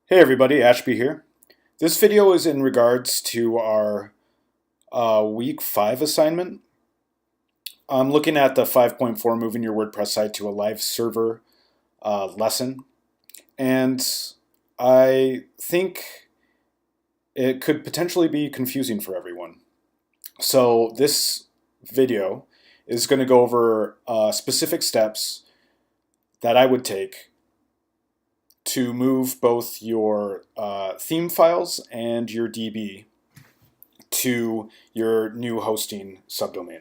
Hey everybody, Ashby here. This video is in regards to our week 5 assignment. I'm looking at the 5.4 moving your WordPress site to a live server lesson, and I think it could potentially be confusing for everyone. So this video is going to go over specific steps that I would take to move both your theme files and your DB to your new hosting subdomain.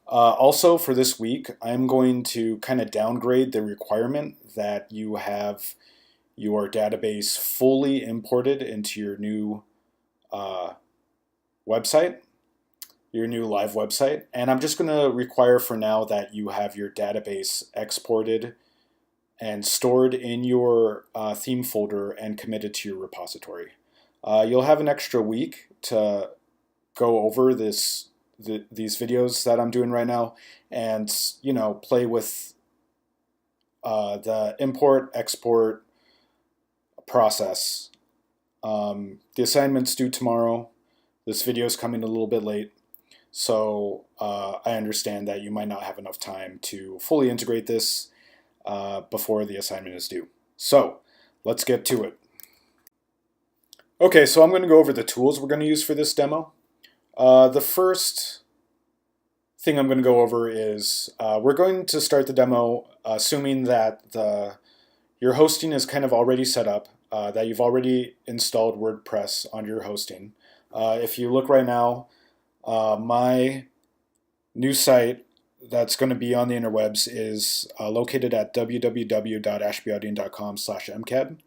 Also, for this week, I'm going to kind of downgrade the requirement that you have your database fully imported into your new website, your new live website. And I'm just going to require for now that you have your database exported and stored in your theme folder and committed to your repository. You'll have an extra week to go over these videos that I'm doing right now, and play with the import export process. The assignment's due tomorrow. This video is coming a little bit late, so I understand that you might not have enough time to fully integrate this before the assignment is due. So let's get to it. Okay, so I'm going to go over the tools we're going to use for this demo. The first thing I'm going to go over is we're going to start the demo assuming that your hosting is kind of already set up, that you've already installed WordPress on your hosting. If you look right now, my new site that's going to be on the interwebs is located at www.ashbyaudion.com/mcad.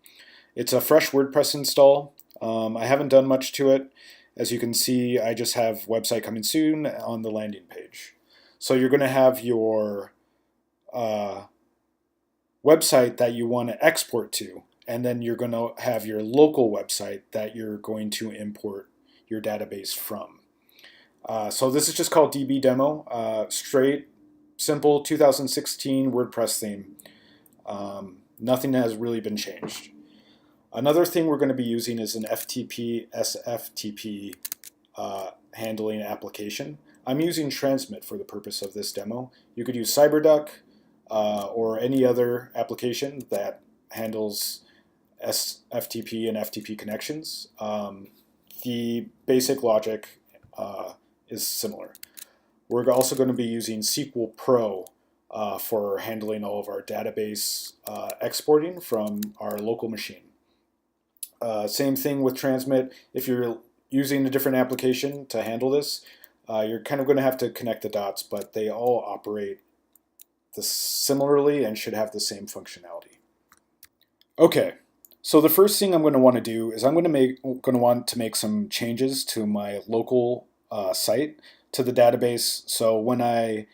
It's a fresh WordPress install. I haven't done much to it. As you can see, I just have website coming soon on the landing page. So you're going to have your website that you want to export to, and then you're going to have your local website that you're going to import your database from. So this is just called DB Demo, straight, simple 2016 WordPress theme. Nothing has really been changed. Another thing we're going to be using is an FTP SFTP handling application. I'm using Transmit for the purpose of this demo. You could use CyberDuck or any other application that handles FTP and FTP connections. The basic logic is similar. We're also going to be using SQL Pro for handling all of our database exporting from our local machine. Same thing with Transmit. If you're using a different application to handle this, you're kind of going to have to connect the dots, but they all operate similarly and should have the same functionality. Okay, so the first thing I'm going to want to do is I'm going to want to make some changes to my local site, to the database. So when I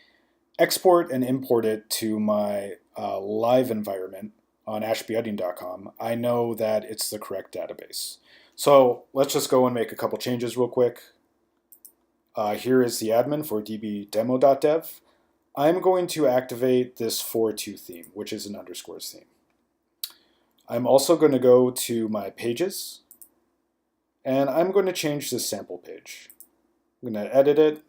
export and import it to my live environment on ashbyaudion.com, I know that it's the correct database. So let's just go and make a couple changes real quick. Here is the admin for dbdemo.dev. I'm going to activate this for2 theme, which is an underscores theme. I'm also going to go to my pages, and I'm going to change this sample page. I'm going to edit it,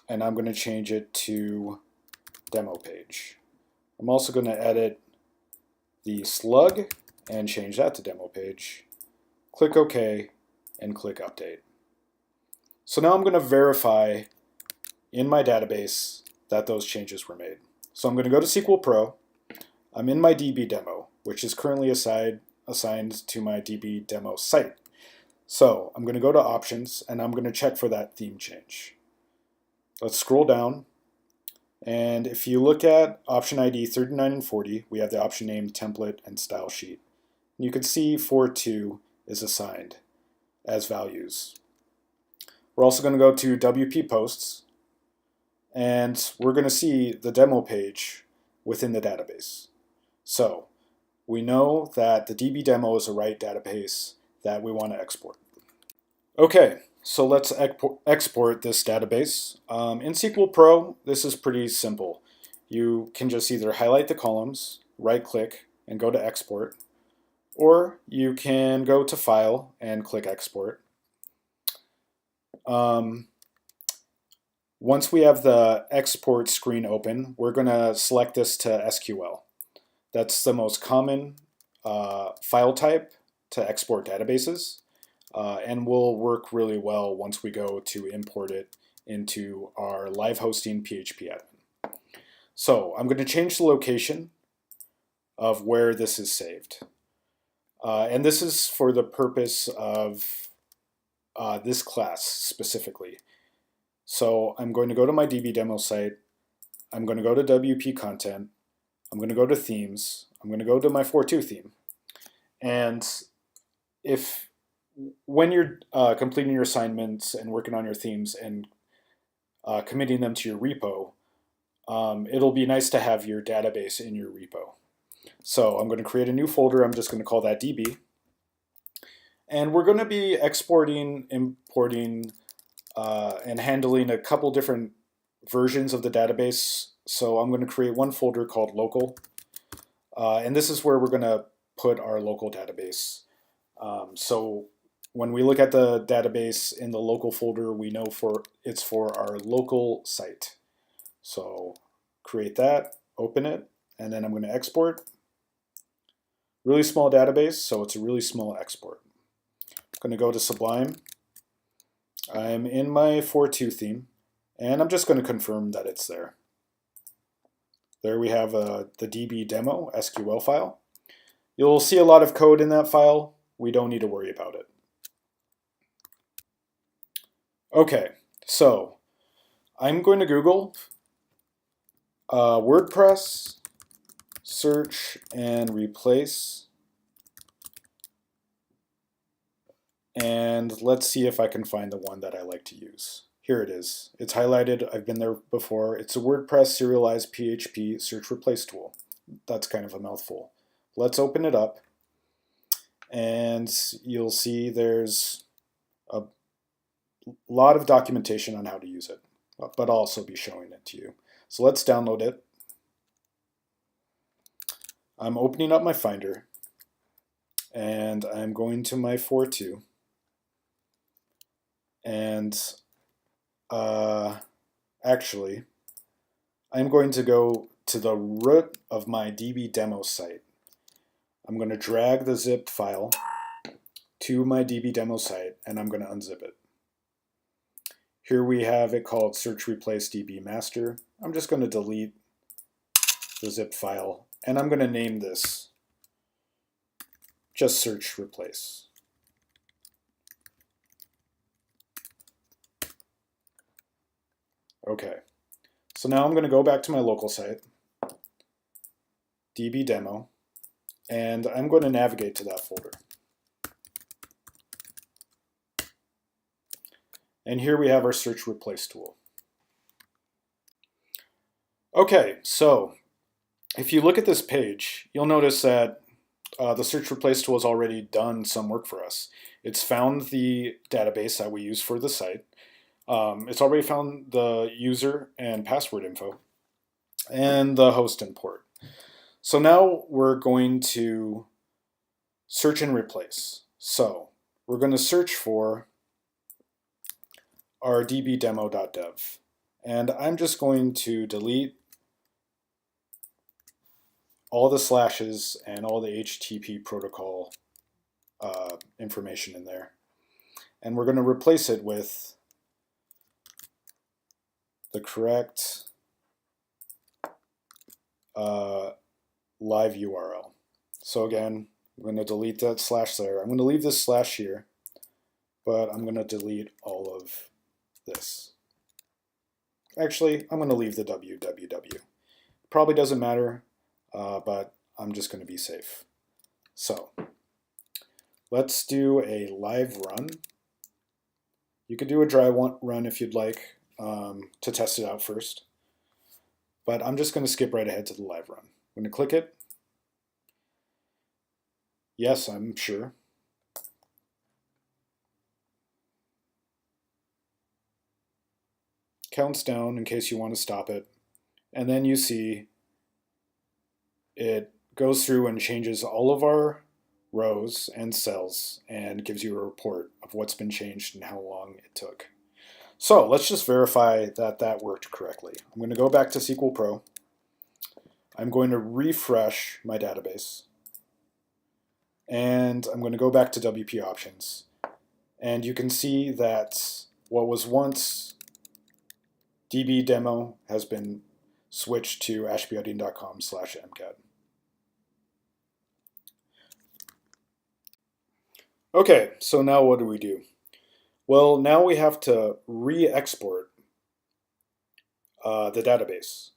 and I'm going to change it to demo page. I'm also going to edit the slug and change that to demo page. Click OK and click Update. So now I'm going to verify in my database that those changes were made. So I'm going to go to SQL Pro. I'm in my DB demo, which is currently assigned to my DB demo site. So I'm going to go to Options, and I'm going to check for that theme change. Let's scroll down. And if you look at option ID 39 and 40, we have the option name, template, and style sheet. And you can see for2 is assigned as values. We're also going to go to WP posts, and we're going to see the demo page within the database. So we know that the DB demo is the right database that we want to export. Okay, so let's export this database. In SQL Pro, this is pretty simple. You can just either highlight the columns, right-click, and go to Export, Or you can go to File and click Export. Once we have the export screen open, we're going to select this to SQL. That's the most common file type to export databases, and will work really well once we go to import it into our live hosting PHP admin. So I'm going to change the location of where this is saved. And this is for the purpose of this class specifically. So I'm going to go to my DB demo site. I'm going to go to WP content. I'm going to go to themes. I'm going to go to my 4.2 theme. And when you're completing your assignments and working on your themes and committing them to your repo, it'll be nice to have your database in your repo. So I'm going to create a new folder. I'm just going to call that DB. And we're going to be exporting, importing, and handling a couple different versions of the database. So I'm going to create one folder called local. And this is where we're going to put our local database. So when we look at the database in the local folder, we know it's for our local site. So create that, open it, and then I'm going to export. Really small database, so it's a really small export. I'm going to go to Sublime. I'm in my 4.2 theme, and I'm just going to confirm that it's there. There we have the DB demo SQL file. You'll see a lot of code in that file. We don't need to worry about it. Okay, so I'm going to Google WordPress, search and replace. And let's see if I can find the one that I like to use. Here it is. It's highlighted. I've been there before. It's a WordPress serialized PHP search replace tool. That's kind of a mouthful. Let's open it up. And you'll see there's a lot of documentation on how to use it, but I'll also be showing it to you. So let's download it. I'm opening up my Finder, and I'm going to my 4.2. And actually, I'm going to go to the root of my DB demo site. I'm going to drag the zipped file to my DB demo site, and I'm going to unzip it. Here we have it called search replace DB master. I'm just going to delete the zip file, and I'm going to name this just search replace. Okay, so now I'm going to go back to my local site, DB demo, and I'm going to navigate to that folder. And here we have our search replace tool. Okay, so if you look at this page, you'll notice that the search replace tool has already done some work for us. It's found the database that we use for the site. It's already found the user and password info and the host and port. So now we're going to search and replace. So we're going to search for our dbdemo.dev. And I'm just going to delete all the slashes and all the HTTP protocol information in there. And we're going to replace it with the correct live URL. So again, I'm going to delete that slash there. I'm going to leave this slash here, but I'm going to delete all of this. Actually, I'm going to leave the www. Probably doesn't matter, but I'm just going to be safe. So let's do a live run. You could do a dry run if you'd like to test it out first. But I'm just going to skip right ahead to the live run. I'm going to click it. Yes, I'm sure. Counts down in case you want to stop it. And then you see it goes through and changes all of our rows and cells and gives you a report of what's been changed and how long it took. So let's just verify that that worked correctly. I'm going to go back to SQL Pro. I'm going to refresh my database. And I'm going to go back to WP Options. And you can see that what was once DB demo has been switched to ashbyuding.com/mcad. Okay, so now what do? Well, now we have to re-export the database.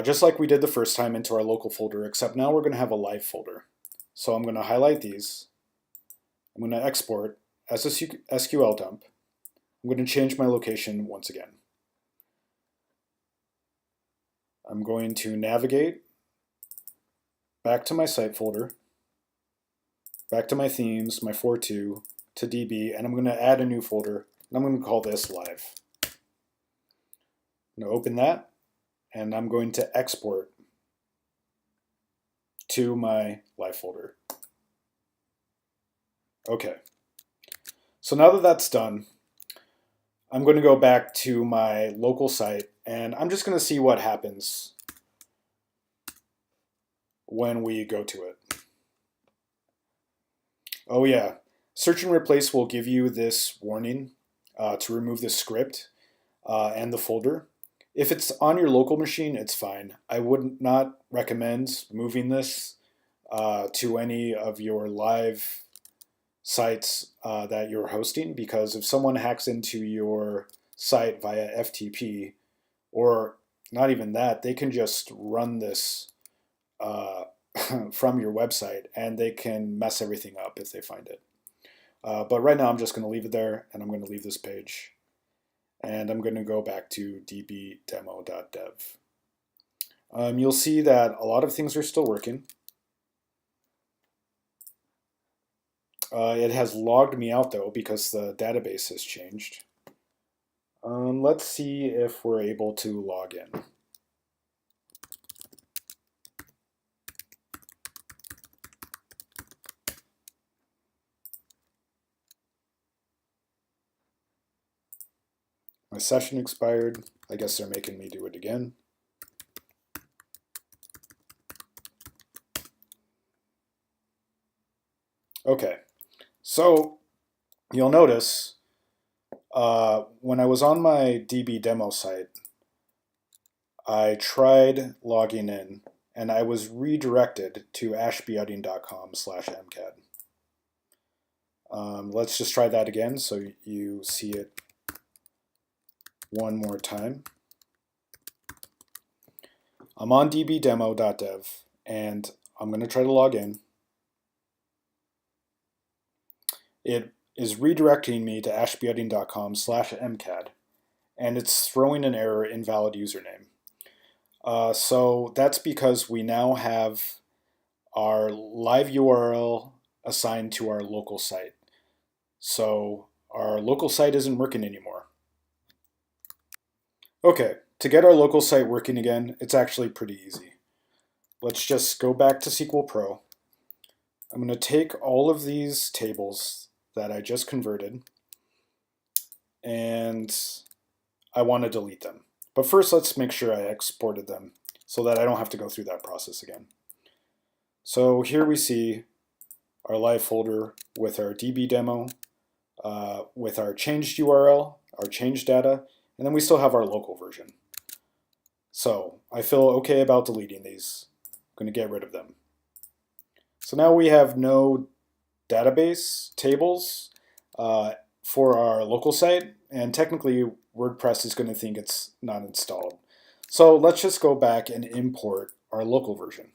Just like we did the first time into our local folder, except now we're going to have a live folder. So I'm going to highlight these. I'm going to export as a SQL dump. I'm going to change my location once again. I'm going to navigate back to my site folder, back to my themes, my 4.2, to DB, and I'm going to add a new folder, and I'm going to call this live. I'm going to open that, and I'm going to export to my live folder. Okay, so now that that's done, I'm going to go back to my local site, and I'm just going to see what happens when we go to it. Oh yeah, search and replace will give you this warning to remove the script and the folder. If it's on your local machine, it's fine. I would not recommend moving this to any of your live sites that you're hosting, because if someone hacks into your site via FTP, or not even that, they can just run this from your website and they can mess everything up if they find it. But right now I'm just going to leave it there, and I'm going to leave this page, and I'm going to go back to dbdemo.dev. You'll see that a lot of things are still working. It has logged me out though because the database has changed. Let's see if we're able to log in. My session expired. I guess they're making me do it again. Okay, so you'll notice when I was on my DB demo site, I tried logging in and I was redirected to ashbyuding.com/mcad. Let's just try that again so you see it one more time. I'm on dbdemo.dev and I'm going to try to log in. It is redirecting me to ashbyuding.com/mcad, and it's throwing an error, invalid username. So that's because we now have our live URL assigned to our local site. So our local site isn't working anymore. Okay, to get our local site working again, it's actually pretty easy. Let's just go back to SQL Pro. I'm going to take all of these tables that I just converted, and I want to delete them. But first, let's make sure I exported them so that I don't have to go through that process again. So here we see our live folder with our DB demo, with our changed URL, our changed data, and then we still have our local version. So I feel okay about deleting these. I'm going to get rid of them. So now we have no database tables for our local site, and technically WordPress is going to think it's not installed. So let's just go back and import our local version.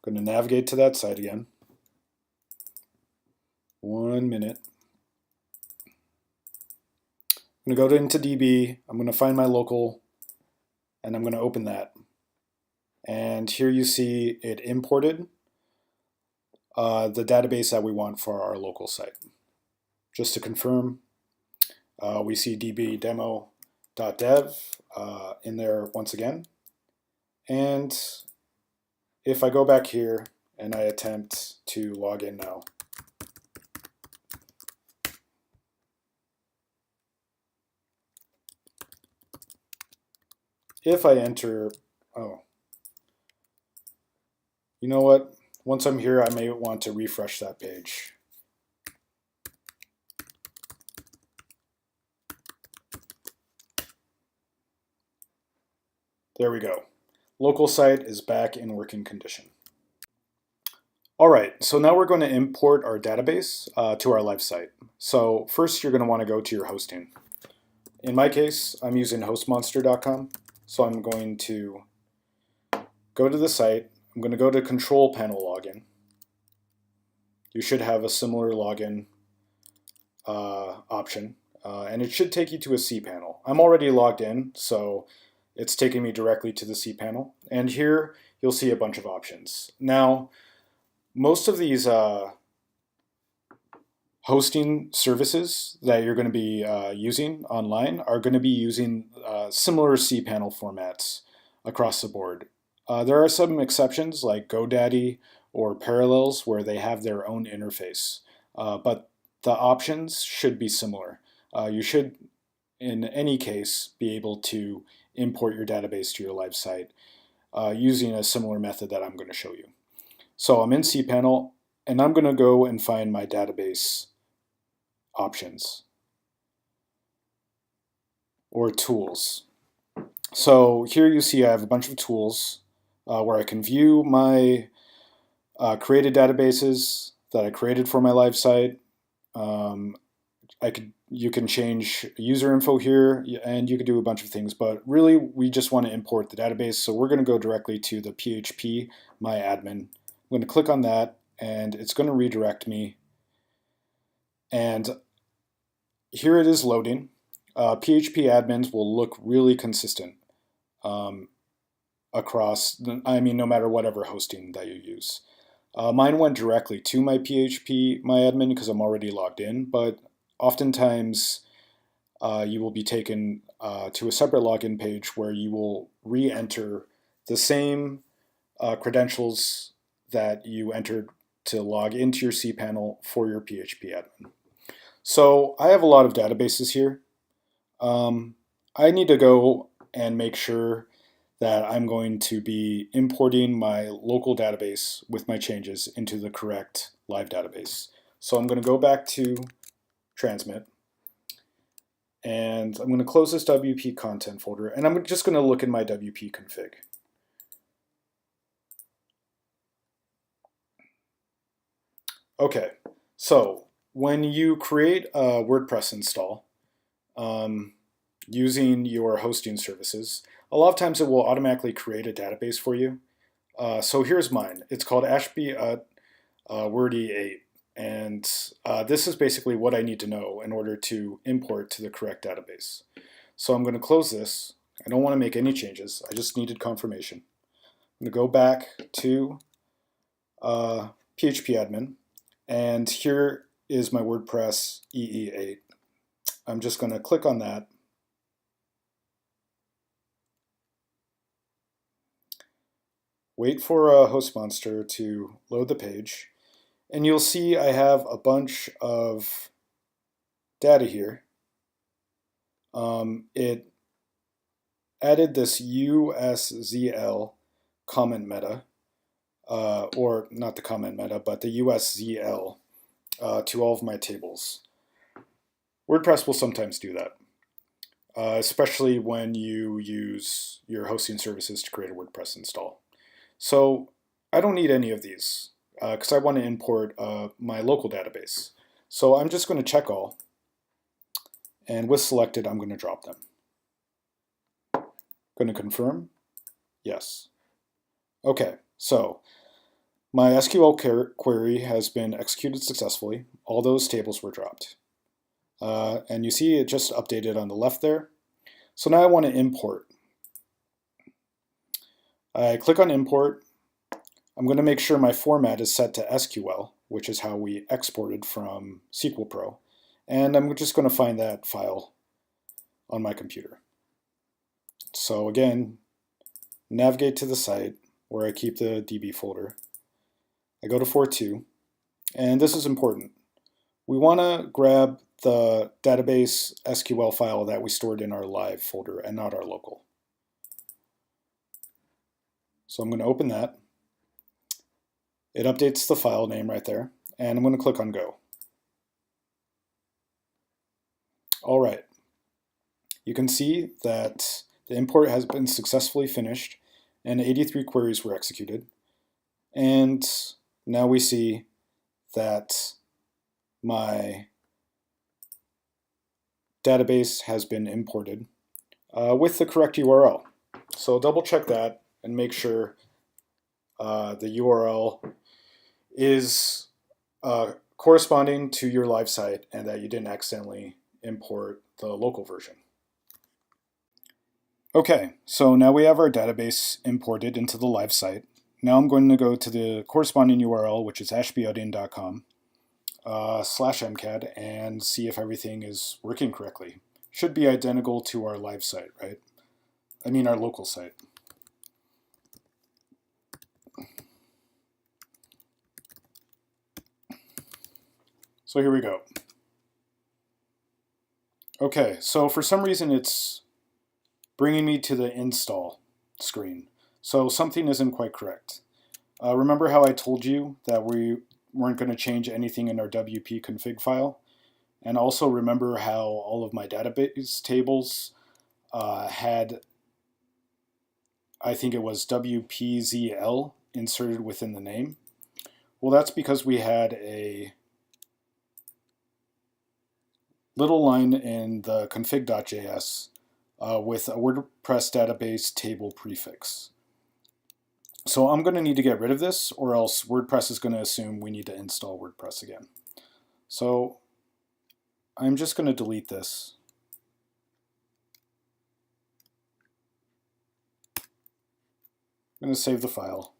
I'm going to navigate to that site again. 1 minute. I'm going to go into DB, I'm going to find my local, and I'm going to open that. And here you see it imported the database that we want for our local site. Just to confirm, we see dbdemo.dev in there once again. And if I go back here and I attempt to log in now, if I enter, oh, you know what? Once I'm here, I may want to refresh that page. There we go. Local site is back in working condition. All right, so now we're going to import our database to our live site. So first you're going to want to go to your hosting. In my case, I'm using hostmonster.com. So I'm going to go to the site. I'm going to go to control panel login. You should have a similar login option, and it should take you to a cPanel. I'm already logged in, so it's taking me directly to the cPanel. And here you'll see a bunch of options. Now, most of these hosting services that you're going to be using online are going to be using similar cPanel formats across the board. There are some exceptions like GoDaddy or Parallels where they have their own interface, but the options should be similar. You should, in any case, be able to import your database to your live site using a similar method that I'm going to show you. So I'm in cPanel, and I'm going to go and find my database options or tools. So here you see I have a bunch of tools where I can view my created databases that I created for my live site. You can change user info here, and you can do a bunch of things, but really we just want to import the database, so we're going to go directly to the PHP My Admin. I'm going to click on that, and it's going to redirect me, and here it is loading. PHP admins will look really consistent across, no matter whatever hosting that you use. Mine went directly to my PHP My Admin because I'm already logged in, but oftentimes you will be taken to a separate login page where you will re-enter the same credentials that you entered to log into your cPanel for your PHP admin. So I have a lot of databases here. I need to go and make sure that I'm going to be importing my local database with my changes into the correct live database. So I'm going to go back to transmit, and I'm going to close this WP content folder, and I'm just going to look in my WP config. Okay, so when you create a WordPress install using your hosting services, a lot of times it will automatically create a database for you. So here's mine. It's called Ashby Wordy 8. And this is basically what I need to know in order to import to the correct database. So I'm going to close this. I don't want to make any changes. I just needed confirmation. I'm going to go back to PHP admin. And here is my WordPress EE8. I'm just going to click on that. Wait for HostMonster to load the page. And you'll see I have a bunch of data here. It added this USZL comment meta, or not the comment meta, but the USZL to all of my tables. WordPress will sometimes do that, especially when you use your hosting services to create a WordPress install. So I don't need any of these because I want to import my local database. So I'm just going to check all, and with selected, I'm going to drop them. Going to confirm? Yes. Okay, so my SQL query has been executed successfully. All those tables were dropped. And you see it just updated on the left there. So now I want to import. I click on import. I'm going to make sure my format is set to SQL, which is how we exported from SQL Pro. And I'm just going to find that file on my computer. So again, navigate to the site where I keep the DB folder. I go to 4.2, and this is important. We want to grab the database SQL file that we stored in our live folder and not our local. So I'm going to open that. It updates the file name right there, and I'm going to click on Go. All right. You can see that the import has been successfully finished and 83 queries were executed. And now we see that my database has been imported with the correct URL. So double check that and make sure the URL is corresponding to your live site and that you didn't accidentally import the local version. Okay, so now we have our database imported into the live site. Now I'm going to go to the corresponding URL, which is ashbyaudion.com /mcad, and see if everything is working correctly. Should be identical to our live site, right? I mean our local site. So here we go. Okay, so for some reason it's bringing me to the install screen. So something isn't quite correct. Remember how I told you that we weren't going to change anything in our WP config file? And also remember how all of my database tables had, I think it was WPZL inserted within the name? Well, that's because we had a little line in the config.js with a WordPress database table prefix. So I'm going to need to get rid of this, or else WordPress is going to assume we need to install WordPress again. So I'm just going to delete this. I'm going to save the file.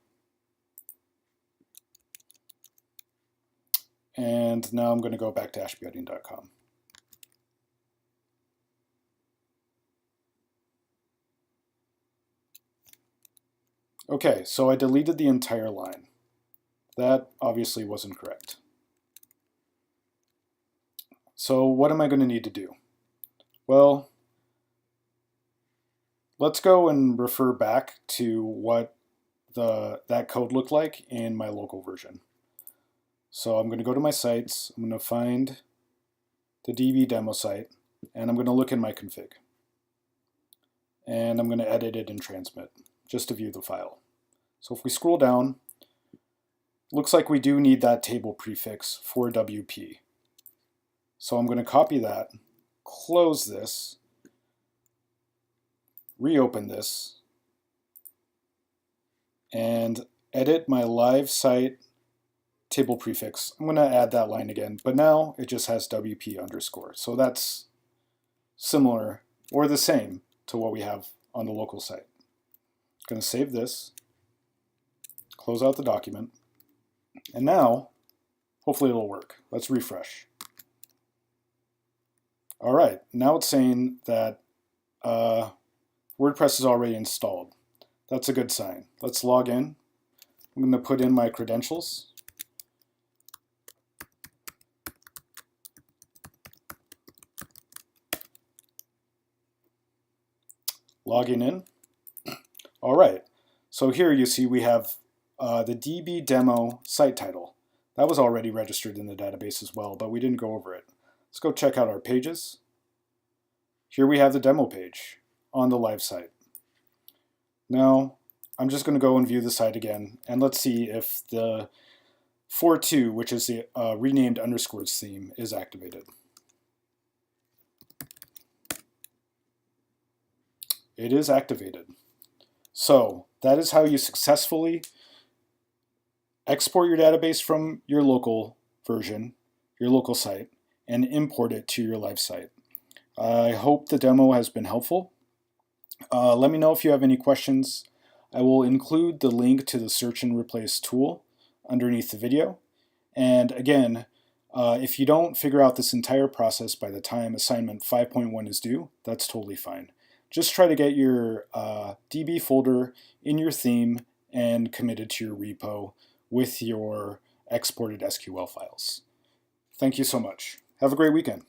And now I'm going to go back to ashbyaudion.com. Okay, so I deleted the entire line. That obviously wasn't correct. So what am I going to need to do? Well, let's go and refer back to what that code looked like in my local version. So I'm going to go to my sites, I'm going to find the DB demo site, and I'm going to look in my config. And I'm going to edit it in transmit, just to view the file. So if we scroll down, looks like we do need that table prefix for WP. So I'm going to copy that, close this, reopen this, and edit my live site table prefix. I'm going to add that line again, but now it just has WP underscore. So that's similar or the same to what we have on the local site. I'm going to save this, close out the document, and now hopefully it'll work. Let's refresh. All right, now it's saying that WordPress is already installed. That's a good sign. Let's log in. I'm going to put in my credentials. Logging in. All right, so here you see we have the DB demo site title. That was already registered in the database as well, but we didn't go over it. Let's go check out our pages. Here we have the demo page on the live site. Now, I'm just going to go and view the site again, and let's see if the 4.2, which is the renamed underscores theme, is activated. It is activated. So that is how you successfully export your database from your local version, your local site, and import it to your live site. I hope the demo has been helpful. Let me know if you have any questions. I will include the link to the search and replace tool underneath the video. And again, if you don't figure out this entire process by the time assignment 5.1 is due, that's totally fine. just try to get your DB folder in your theme and committed to your repo with your exported SQL files. Thank you so much. Have a great weekend.